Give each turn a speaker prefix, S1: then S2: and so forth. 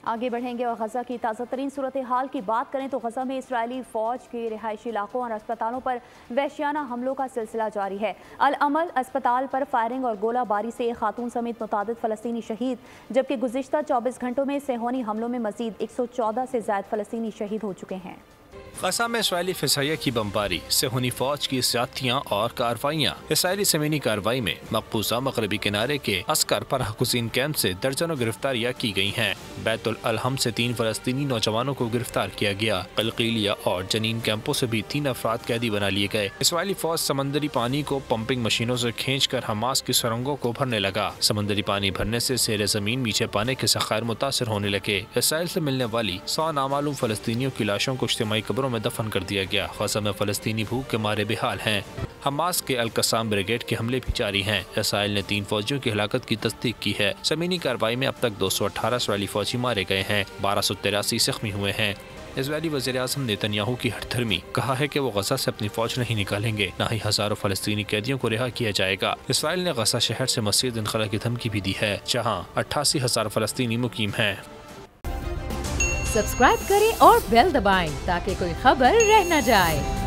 S1: आगे बढ़ेंगे और गजा की ताज़ा तरीन सूरत हाल की बात करें तो गजा में इसराइली फ़ौज के रिहायशी इलाकों और अस्पतालों पर वहशियाना हमलों का सिलसिला जारी है। अल अमल अस्पताल पर फायरिंग और गोलाबारी से एक खातून समेत मुतादिद फ़लस्तीनी शहीद, जबकि गुज़िश्ता 24 घंटों में सेहोनी हमलों में मज़ीद 114 से ज़ायद फ़लस्तीनी शहीद हो चुके हैं।
S2: गजा में इसराइली फ़िज़ाइया की बमबारी, सेहोनी फ़ौज की ज़्यादतियाँ और कार्रवाइयाँ। इसराइली ज़मीनी कार्रवाई में मकबूजा मगरबी किनारे के अस्कर पनाहगज़ीन कैंप से दर्जनों गिरफ्तारियाँ की गई हैं। बैतुल अलहम से 3 फ़लस्तीनी नौजवानों को गिरफ्तार किया गया। कलकीलिया और जनीन कैंपों से भी 3 अफराद कैदी बना लिए गए। इसराइली फ़ौज समंदरी पानी को पंपिंग मशीनों से खींचकर हमास की सुरंगों को भरने लगा। समंदरी पानी भरने से सेरे ज़मीन नीचे पाने के ज़ख़ायर मुतासर होने लगे। इसराइल से मिलने वाली 100 नामालूम फ़लस्तीनियों की लाशों को इज्तिमाई कब्रों में दफन कर दिया गया। गजा में फ़लस्तीनी भूख के मारे बेहाल हैं। हमास के अल कसाम ब्रिगेड के हमले भी जारी हैं। इसराइल ने 3 फौजियों की हलाकत की तस्दीक की है। ज़मीनी कार्रवाई में अब तक 218 इसराइली फौजी मारे गए हैं, 1283 जख्मी हुए हैं। इजरायली वज़ीर-ए-आज़म नेतन्याहू की हठधर्मी, कहा है कि वो गजा से अपनी फौज नहीं निकालेंगे, न ही हजारों फ़लस्तीनी कैदियों को रिहा किया जाएगा। इसराइल ने गजा शहर से मज़ीद इनखला की धमकी भी दी है, जहाँ 88,000 फ़लस्तीनी मुकीम हैं।
S3: सब्सक्राइब करें और बेल दबाएं ताकि कोई खबर रह न जाए।